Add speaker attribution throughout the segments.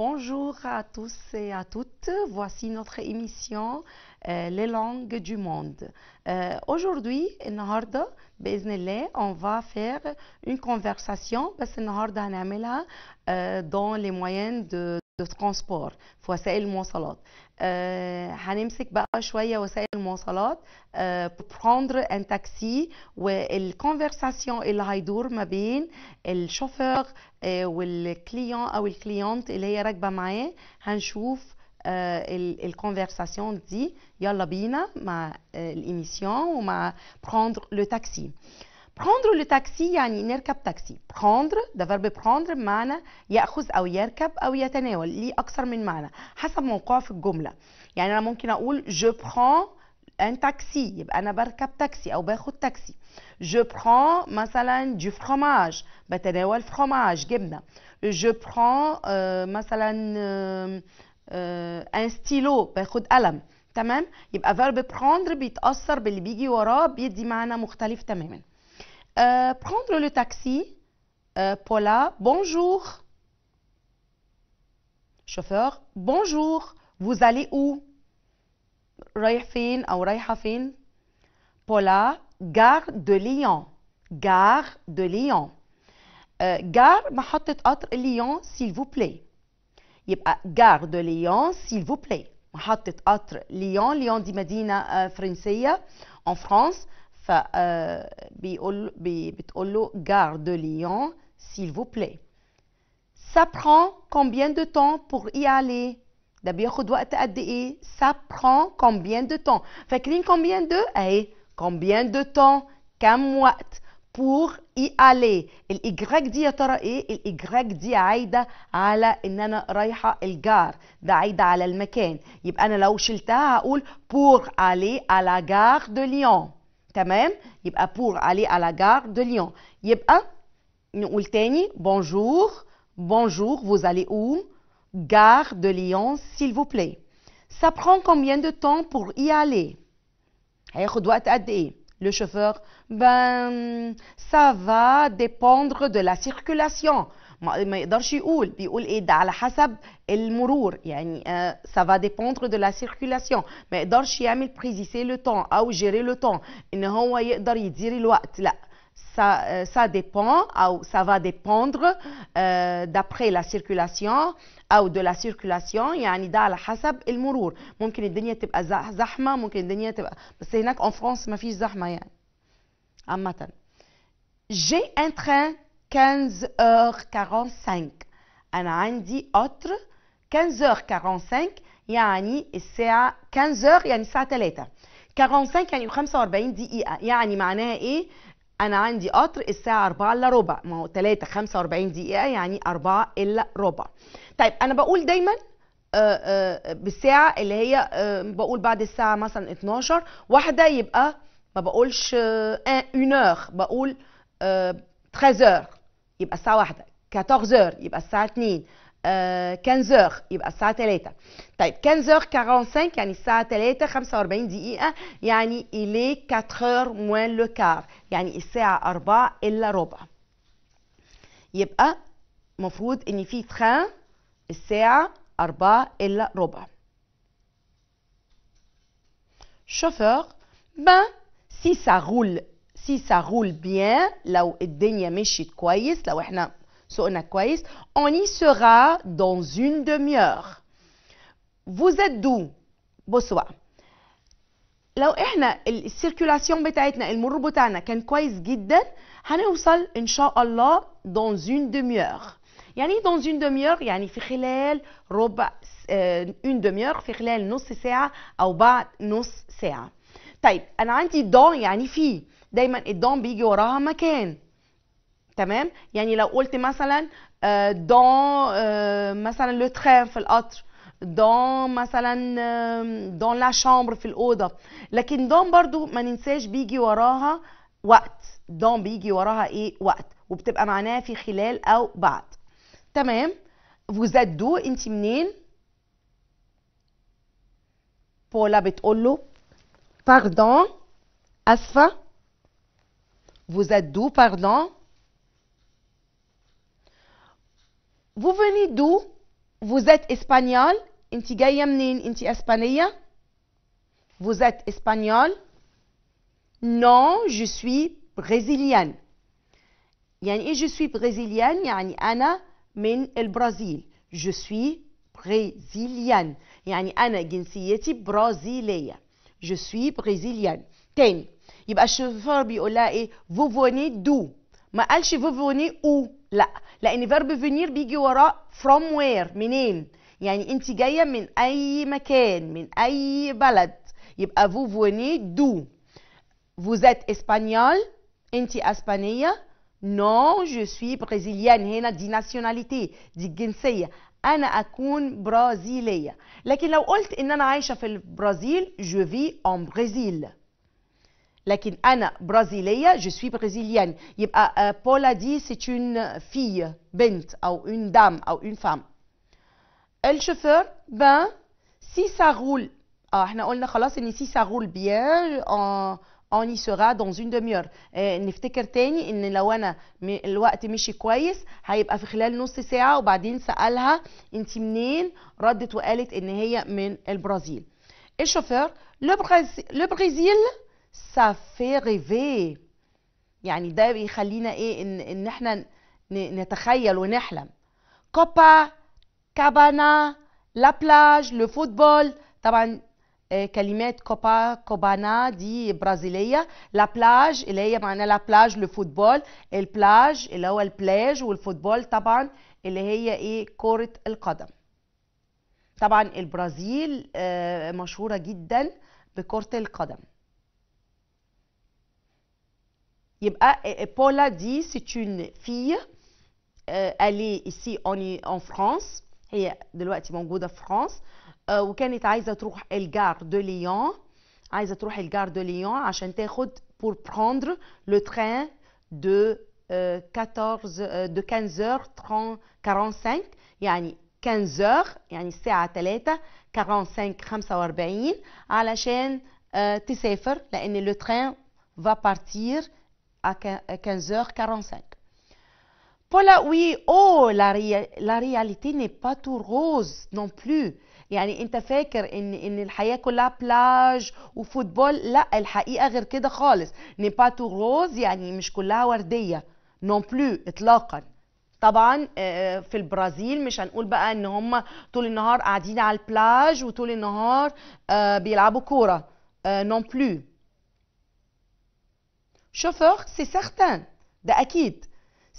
Speaker 1: Bonjour à tous et à toutes. Voici notre émission Les langues du monde. Aujourd'hui, النهارده بإذن الله on va faire une conversation بس النهارده هنعملها dans les moyens de transport في وسائل المواصلات. هنمسك بقى شوية وسائل المواصلات prendre un taxi والconversation اللي هيدور ما بين الشوفير والكليون او الكليونت اللي هي راكبه معاه. هنشوف الكونفرساسيون دي. يلا بينا مع الإيميسيون ومع prendre le taxi. prendre le taxi يعني نركب تاكسي. prendre ده verb prendre بمعنى يأخذ أو يركب أو يتناول، ليه أكثر من معنى حسب موقعه في الجملة. يعني أنا ممكن أقول je prends un taxi، يبقى أنا بركب تاكسي أو باخد تاكسي. je prends مثلا du fromage، بتناول fromage جبنة. je prends مثلا un stylo، باخد قلم. تمام، يبقى verb prendre بيتأثر باللي بيجي وراه، بيدي معنى مختلف تماما. prendre le taxi. Paula, bonjour. chauffeur, bonjour. vous allez où؟ رايح فين أو رايحة فين؟ Paula, gare de Lyon. gare de Lyon. gare محطة قطر ليون s'il vous plaît. يبقى gare de Lyon s'il vous plaît. محطة قطر ليون. ليون دي مدينة فرنسية en France. بتقول له gare de Lyon s'il vous plaît. ça prend combien de temps pour y aller؟ ده بياخد وقت قد ايه؟ ça prend combien de temps؟ فاكرين combien de؟ اهي combien de temps، كم وقت pour y aller. الاجراك دي يا ترى ايه؟ الاجراك دي عايده على ان انا رايحه الجار، ده عايده على المكان. يبقى انا لو شلتها هقول pour aller à la gare de Lyon. تمام، يبقى pour aller à la gare de Lyon. يبقى نقول تاني bonjour. bonjour, vous allez où؟ gare de Lyon s'il vous plaît. ça prend combien de temps pour y aller؟ هياخد وقت قد ايه؟ le chauffeur ben ça va dépendre de la circulation. ما يقدرش يقول، بيقول ايه؟ ده على حسب المرور. يعني ça va dépendre de la circulation. ما يقدرش يعمل préciser le temps او gérer le temps، ان هو يقدر يدير الوقت. لا، ça dépend او ça va dépendre d'après la circulation او de la circulation. يعني ده على حسب المرور. ممكن الدنيا تبقى زحمه، ممكن الدنيا تبقى، بس هناك en France ما فيش زحمه يعني عامه. j'ai un train 15h45. انا عندي قطر 15h45 يعني الساعه 15h يعني الساعه 3. 45 يعني 45 دقيقه. يعني معناها ايه؟ انا عندي قطر الساعه 4 الا ربع. ما هو 3 45 دقيقه يعني 4 الا ربع. طيب انا بقول دايما بالساعه اللي هي بقول بعد الساعه مثلا 12 واحده، يبقى ما بقولش 1 heure، بقول 13 يبقى الساعه واحده. 14 يبقى الساعه 2. 15 يبقى الساعة 3. طيب 15h45 يعني الساعة 3 45 دقيقة، يعني il est 4h moins le quart، يعني الساعة 4 إلا ربع. يبقى مفروض إن في تران الساعة 4 إلا ربع. chauffeur ben si ça roule bien، لو الدنيا مشيت كويس، لو احنا سوقنا كويس، on y sera dans une demi-heure. vous êtes d'où؟ بصوا بقى، لو احنا السيركولاسيون بتاعتنا المرور بتاعنا كان كويس جدا، هنوصل ان شاء الله dans une demi-heure. يعني ايه dans une demi-heure؟ يعني في خلال ربع une demi-heure، في خلال نص ساعة او بعد نص ساعة. طيب انا عندي dans يعني في، دايما الدون بيجي وراها مكان. تمام، يعني لو قلت مثلا dans مثلا le train في القطر، dans مثلا dans la chambre في الأوضة. لكن dans برضو ما ننساش بيجي وراها وقت. dans بيجي وراها ايه؟ وقت، وبتبقى معناها في خلال أو بعد. تمام، vous êtes d'où؟ انت منين؟ بولا بتقول له pardon، أسفة. vous êtes d'où؟ pardon. vous venez d'où؟ Vous êtes espagnol. انت جاية منين؟ انت اسبانية. Vous êtes espagnol. Non, je suis brésilienne. يعني ايه je suis brésilienne؟ يعني انا من البرازيل. Je suis brésilienne. يعني انا جنسيتي برازيلية. Je suis brésilienne. تاني، يبقى الشوفير بيقول لها ايه؟ vous venez d'où؟ ما قالش vous venez où، لا، لان verb venir بيجي وراه from where، منين. يعني انت جايه من اي مكان، من اي بلد، يبقى vous venez d'où. vous êtes espagnol، انت اسبانيه. non je suis brésilienne، هنا دي nationalité، دي الجنسيه، انا اكون برازيليه. لكن لو قلت ان انا عايشه في البرازيل je vis en Brésil، لكن انا برازيليه je suis brésilienne. يبقى بولا دي c'est une fille، بنت او une dame او une femme. الشوفير ben si ça roule، احنا قلنا خلاص ان si ça roule bien on y sera dans une demi-heure. نفتكر تاني ان لو انا الوقت مشي كويس هيبقى في خلال نص ساعه. وبعدين سالها انت منين، ردت وقالت ان هي من البرازيل. الشوفير le Brésil ça fait rêver، يعني ده بيخلينا ايه ان احنا نتخيل ونحلم. كوبا كابانا لا بلاج لو فوتبول، طبعا كلمات كوبا كوبانا دي برازيليه. لا بلاج اللي هي معناها لا بلاج لو فوتبول، البلاج اللي هو البلاج، والفوتبول طبعا اللي هي ايه كرة القدم. طبعا البرازيل مشهورة جدا بكرة القدم. يبقى بولا دي c'est une fille elle est ici en France، هي دلوقتي موجودة في فرنسا، وكانت عايزة تروح الجار دو ليون، عايزة تروح الجار دو ليون عشان تاخد pour prendre le train de 15h45، يعني 15h يعني الساعة 3 45 45 علشان تسافر، لأن le train va partir à 15h45. Paula, oui, oh, la réalité n'est pas tout rose non plus. يعني انت فاكر ان الحياة كلها بلاج وفوتبول، لا، الحقيقة غير كده خالص. n'est pas tout rose يعني مش كلها وردية non plus اطلاقا. طبعا في البرازيل مش هنقول بقى ان هم طول النهار قاعدين على البلاج وطول النهار بيلعبوا كورة non plus. chauffeur c'est certain، ده اكيد.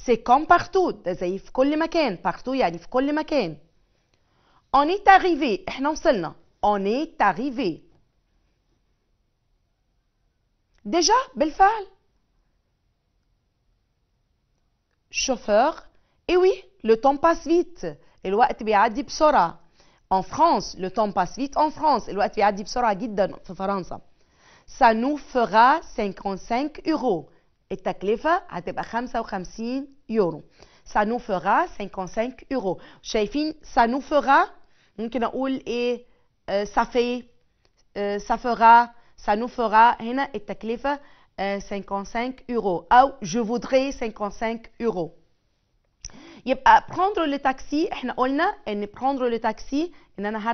Speaker 1: c'est comme partout، ده زي في كل مكان. partout يعني في كل مكان. on est arrivé، احنا وصلنا. on est arrivé. déjà بالفعل. chauffeur et oui le temps passe vite، الوقت بيعدي بسرعة. en France le temps passe vite en France، الوقت بيعدي بسرعة جدا في فرنسا. ça nous fera 55 euros، التكلفة هتبقى 55 يورو. ça nous fera 55 euros. شايفين ça nous fera، ممكن اقول ايه ça fait ça fera ça nous fera، هنا التكلفة 55 euros او je voudrais 55 euros. يبقى prendre le taxi، احنا قلنا ان prendre le taxi ان انا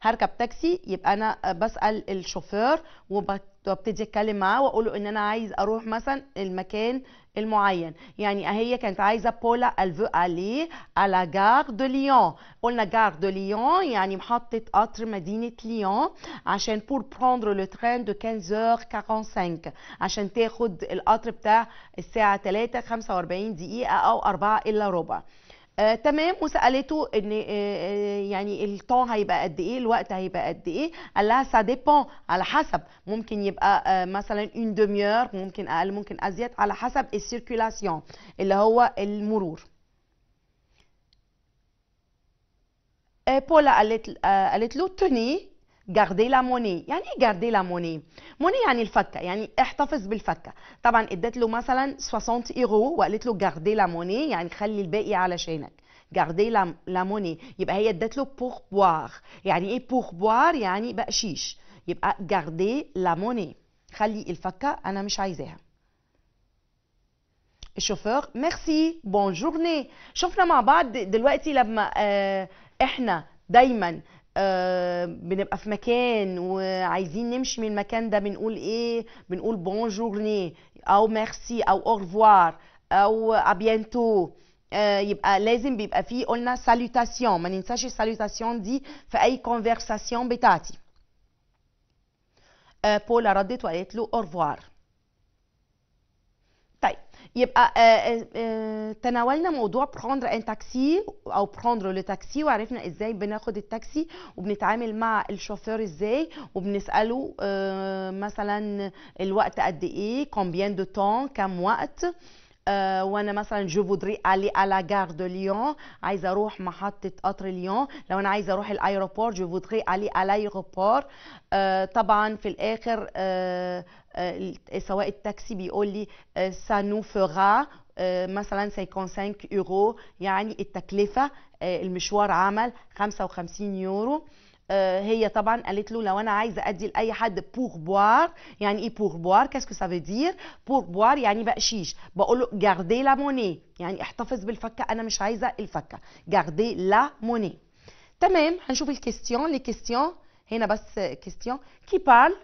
Speaker 1: هركب تاكسي، يبقى انا بسأل الشوفير وابتدي اتكلم معاه واقول له ان انا عايز اروح مثلا المكان المعين. يعني هي كانت عايزه بولا elle veut aller à la gare de Lyon. قلنا gare de Lyon يعني محطه قطر مدينه ليون، عشان pour prendre le train de 15h45 عشان تاخد القطر بتاع الساعه 3 45 دقيقه او 4 الا ربع. تمام. وسالته ان يعني الطون هيبقى قد ايه، الوقت هيبقى قد ايه. قال لها سا ديبون، على حسب، ممكن يبقى مثلا اون دميور، ممكن اقل ممكن ازيد، على حسب السيركيلاسيون اللي هو المرور. بولا قالت له توني جاردي لا موني. يعني ايه جاردي لا موني؟ موني يعني الفكه، يعني احتفظ بالفكه. طبعا ادت له مثلا 60 يورو وقالت له جاردي لا موني يعني خلي الباقي علشانك. جاردي لا موني يبقى هي ادت له بور بوار. يعني ايه بور بوار؟ يعني بقشيش. يبقى جاردي لا موني خلي الفكه انا مش عايزاها. الشوفير ميرسي بون جورني. شفنا مع بعض دلوقتي لما احنا دايما بنبقى في مكان وعايزين نمشي من المكان ده بنقول ايه؟ بنقول بون جورني او ميرسي او اورفوار او ابيانتو. يبقى لازم بيبقى فيه قلنا سالوتاسيون، ما ننساش السالوتاسيون دي في اي كونفرساسيون بتاعتي. بولا ردت وقالت له اورفوار. طيب يبقى تناولنا موضوع prendre un taxi او prendre le taxi، وعرفنا ازاي بناخد التاكسي وبنتعامل مع الشوفير ازاي، وبنسأله مثلا الوقت قد ايه، combien de temps، كم وقت. وانا مثلا je voudrais aller à la gare de Lyon، عايزه اروح محطه قطر ليون. لو انا عايزه اروح الايروبور je voudrais aller à l'aéroport. طبعا في الاخر سواق التاكسي بيقول لي ça nous fera مثلا 55 يورو، يعني التكلفه المشوار عمل 55 يورو. هي طبعا قالت له لو انا عايزه ادي لاي حد بور بوار. يعني ايه بور بوار؟ كاسكو سافو دير؟ بور بوار يعني بقشيش. بقول له جاردي لا موني، يعني احتفظ بالفكه، انا مش عايزه الفكه. جاردي لا موني. تمام. هنشوف الكيستيون. لي كيستيون هنا بس كيستيون. كي بارل؟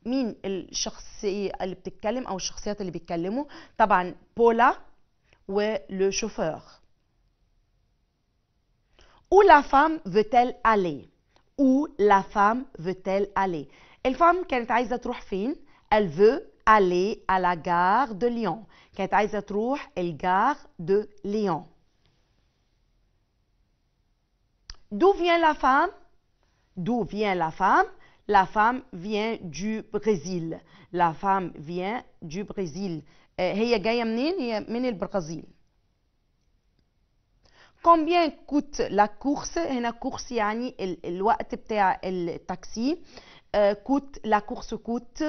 Speaker 1: مين الشخصيه اللي بتتكلم او الشخصيات اللي بيتكلموا؟ طبعا بولا ولو شوفور. Où la femme veut-elle aller? Où la femme veut-elle aller? الفام كانت عايزة تروح فين؟ Elle veut aller à la gare de Lyon. كانت عايزة تروح الجار de Lyon. D'où vient la femme? D'où vient la femme? La femme vient du Brésil. La femme vient du Brésil. هي جاية منين؟ هي من البرازيل. Combien coûte la course؟ هنا course يعني الوقت بتاع التاكسي. coûte la course coûte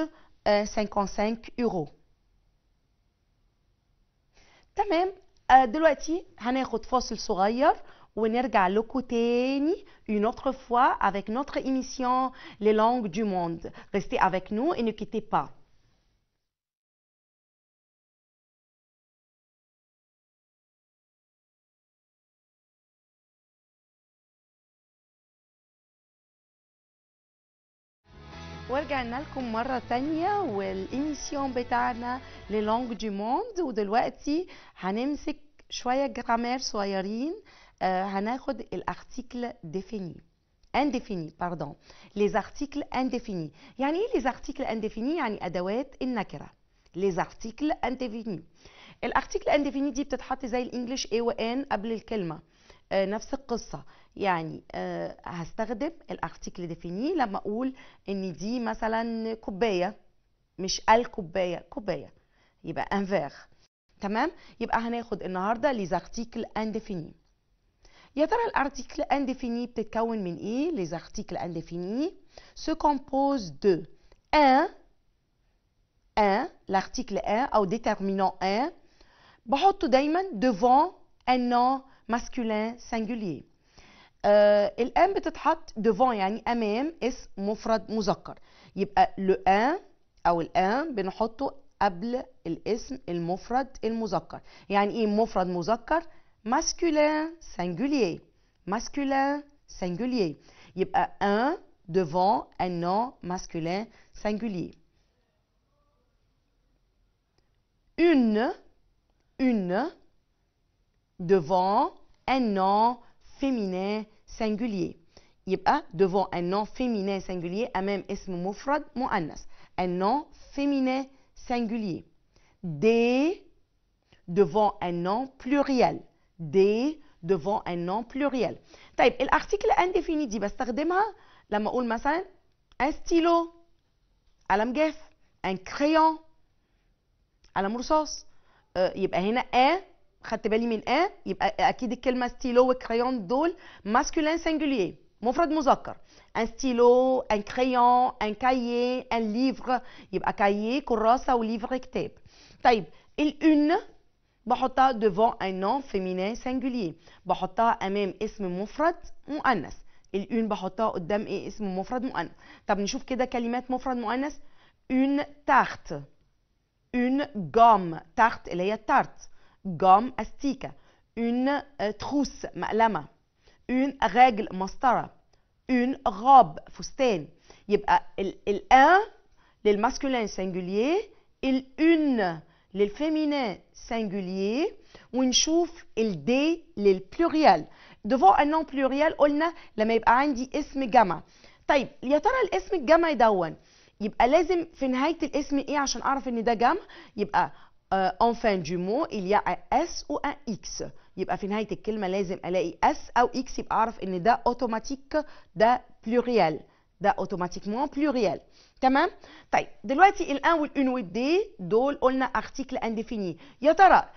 Speaker 1: 55 euros. تمام. دلوقتي هناخد فاصل صغير ونرجع لكم تاني une autre fois avec notre émission Les langues du monde. Restez avec nous et ne quittez pas. ورجعنا لكم مرة تانية والإيميسيون بتاعنا لي لونج دو موند. ودلوقتي هنمسك شوية جرامير صغيرين. هناخد الارتيكل ديفيني انديفيني باردون. لي ارتيكل انديفيني يعني ايه؟ لي ارتيكل انديفيني يعني ادوات النكرة. لي ارتيكل انديفيني. الارتيكل انديفيني دي بتتحط زي الانجليش اي وان قبل الكلمة. نفس القصة. يعني هستخدم الارتيكل ديفيني لما اقول ان دي مثلا كوباية، مش الكوباية، كوباية، يبقى ان فير. تمام. يبقى هناخد النهارده لي ارتيكل انديفيني. يا ترى الارتيكل انديفيني بتتكون من ايه؟ لي ارتيكل انديفيني se compose de un l'article un او déterminant un بحطه دايما devant un nom masculin singulier. الان بتتحط devant يعني امام اسم مفرد مذكر. يبقى le un او الان بنحطه قبل الاسم المفرد المذكر. يعني ايه مفرد مذكر؟ masculin singulier. masculin singulier. يبقى un devant un nom masculin singulier. une devant un nom féminin singulier. يبقى devant un nom féminin singulier أمام اسم مفرد مؤنث. un nom féminin singulier. des devant un nom pluriel. des devant un nom pluriel. طيب الارتيكل indéfini دي بستخدمها لما اقول مثلا un stylo قلم جاف، un crayon قلم رصاص. يبقى هنا خدت بالي من يبقى اكيد الكلمه ستيلو وكريون دول ماسكولين سنجولير مفرد مذكر. ان ستيلو، ان كريون، ان كايي، ان ليفر. يبقى كايي كراسه وليفر كتاب. طيب الأون بحطها devant un nom féminin singulier. بحطها امام اسم مفرد مؤنث. الأون بحطها قدام ايه؟ اسم مفرد مؤنث. طب نشوف كده كلمات مفرد مؤنث. une tarte. une gomme tarte اللي هي tarte gomme أستيكة une trousse مقلمة une règle مسطرة une robe فستان يبقى un للماسكولين singulier une للفيمينين singulier ونشوف d للبلوريال devant un nom pluriel قلنا لما يبقى عندي اسم جمع. طيب يا ترى الاسم الجمع دون يبقى لازم في نهاية الاسم ايه عشان اعرف ان ده جمع؟ يبقى en fin du mot il y a un s ou un x. يبقى في نهاية الكلمة لازم الاقي s او x يبقى اعرف ان ده اوتوماتيك ده بلوريال ده اوتوماتيكمون بلوريال. تمام؟ طيب دلوقتي الان والان والدي دول قلنا ارتيكل انديفيني. يا ترى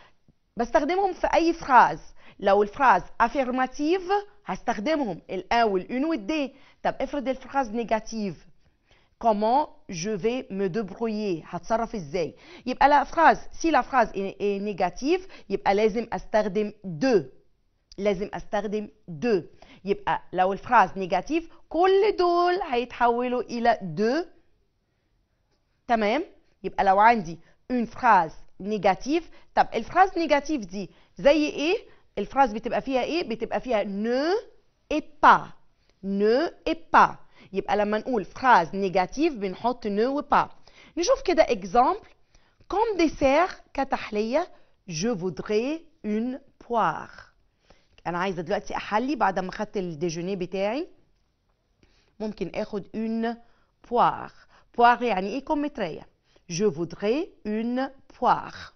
Speaker 1: بستخدمهم في اي فراز؟ لو الفراز افيرماتيف هستخدمهم الان والان والدي. طب افرض الفراز نيجاتيف comment je vais me débrouiller هتصرف ازاي؟ يبقى لا فراز si la phrase est négative يبقى لازم استخدم de لازم استخدم de. يبقى لو الفراز نيجاتيف كل دول هيتحولوا الى de. تمام؟ يبقى لو عندي une phrase négative طب الفراز نيجاتيف دي زي ايه؟ الفراز بتبقى فيها ايه؟ بتبقى فيها ne et pas ne et pas. يبقى لما نقول phrase négative بنحط ne و pas. نشوف كده exemple comme dessert كتحلية je voudrais une poire. أنا عايزة دلوقتي أحلي بعد ما خدت الديجوني بتاعي ممكن آخد une poire. poire يعني إيه؟ كمثرية. je voudrais une poire.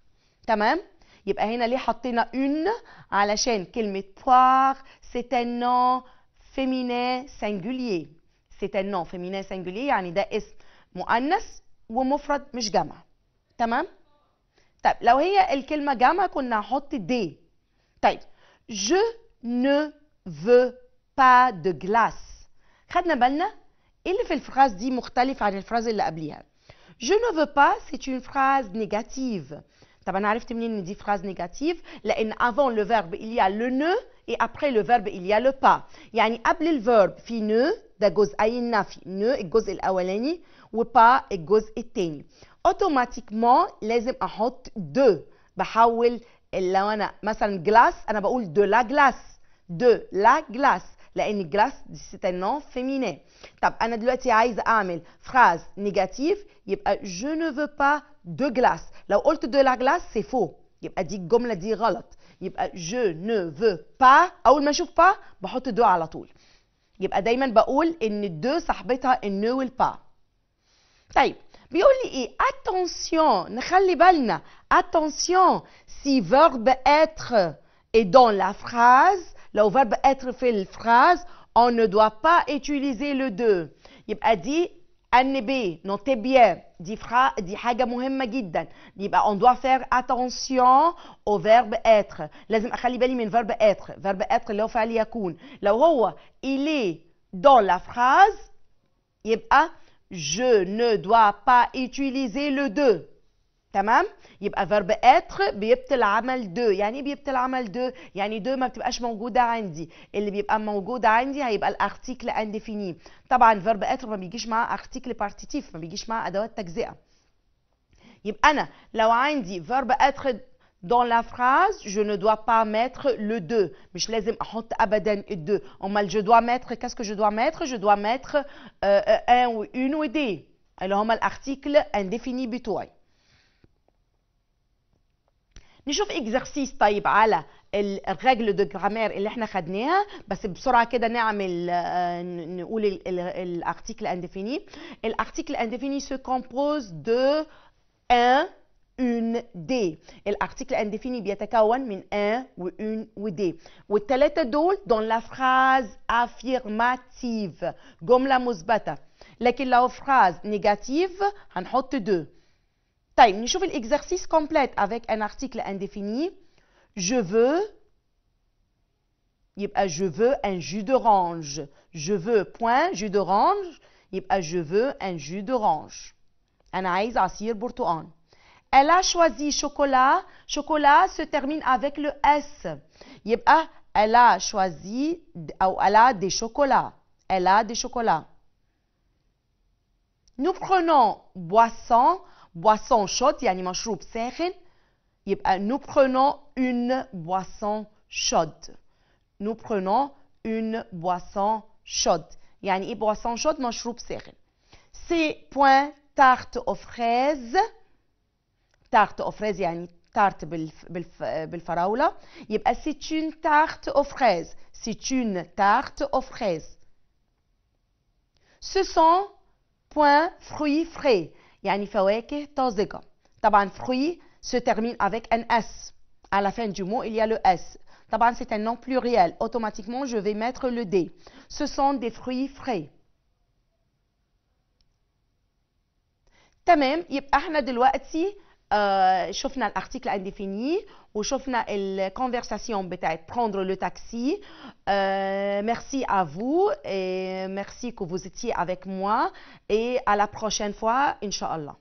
Speaker 1: تمام؟ يبقى هنا ليه حطينا une؟ علشان كلمة poire c'est un nom féminin singulier. c'est un nom féminin singulier يعني ده اسم مؤنث ومفرد مش جمع. تمام؟ طيب لو هي الكلمة جمع كنا هنحط دي. طيب je ne veux pas de glace. خدنا بالنا ايه اللي في الفراز دي مختلف عن الفراز اللي قبليها؟ je ne veux pas c'est une phrase négative. طب انا عرفت منين ان دي phrase négative؟ لان avant le verbe il y a le ne et après le verbe il y a le pas. يعني قبل الفيرب في ne ده جزئي النفي ne الجزء الاولاني وبا الجزء الثاني. اوتوماتيكمون لازم احط de. بحول لو انا مثلا جلاس انا بقول de la glace de la glace لان جلاس c'est un nom féminin. طب انا دلوقتي عايزه اعمل phrase négative يبقى je ne veux pas de glace. لو قلت de la glace c'est faux يبقى دي الجمله دي غلط. يبقى je ne veux pas اول ما اشوف pas بحط de على طول. يبقى دايما بقول ان الدو صاحبتها النو والبا. طيب بيقول لي ايه؟ attention نخلي بالنا attention si verbe être est dans la phrase لو verbe être في الفراز on ne doit pas utiliser le de. يبقى دي ان بي notez bien دي حاجة مهمة جدا. يبقى on doit faire attention au verbe être. لازم اخلي بالي من verbe être. verbe être اللي هو فعل يكون لو هو il est dans la phrase يبقى je ne dois pas utiliser le de. تمام؟ يبقى verbe être بيبطل عمل de. يعني ايه بيبطل عمل de؟ يعني de ما بتبقاش موجودة عندي. اللي بيبقى موجود عندي هيبقى الارتيكل indéfini. طبعا verbe être ما بيجيش معاه ارتيكل بارتيتيف ما بيجيش معاه ادوات تجزئة. يبقى انا لو عندي verbe être dans la phrase je ne dois pas mettre le de. مش لازم احط ابدا الde. امال je dois mettre qu'est-ce que je dois mettre؟ je dois mettre un ou une ou des اللي هما الارتيكل indéfini بتوعي. نشوف اكزرسيس طيب على الرجل دو جرامير اللي احنا خدناها بس بسرعه كده نعمل نقول الارتيكل انديفيني. الارتيكل انديفيني se compose de un une des. الارتيكل انديفيني بيتكون من un و une و des والثلاثه دول dans la phrase affirmative جمله مثبته. لكن لو phrase négative هنحط de. طيب نشوف l'exercice complète avec un article indéfini. Je veux يبقى je veux un jus d'orange. Je veux point jus d'orange يبقى je veux un jus d'orange. أنا عايز عصير برتقال. Elle a choisi chocolat. Chocolat se termine avec le S. يبقى elle a choisi أو elle a des chocolats. Elle a des chocolats. Nous prenons boisson. boisson chaude يعني مشروب ساخن يبقى nous prenons une boisson chaude. Nous prenons une boisson chaude. يعني ايه boisson chaude؟ مشروب ساخن. C'est point tarte aux fraises. tarte aux fraises يعني tarte بالفراولة. يبقى c'est une tarte aux fraises. C'est une tarte aux fraises. Ce sont point fruits frais يعني فواكه طازجة. طبعا fruits se termine avec un S. À la fin du mot, il y a le S. طبعا c'est un nom pluriel. Automatiquement, je vais mettre le D. Ce sont des fruits frais. تمام يبقى احنا دلوقتي شفنا الارتيكل انديفيني وشفنا الكونفرساسيون بتاعت prendre le taxi. Merci à vous et merci que vous étiez avec moi et à la prochaine fois, Inch'Allah.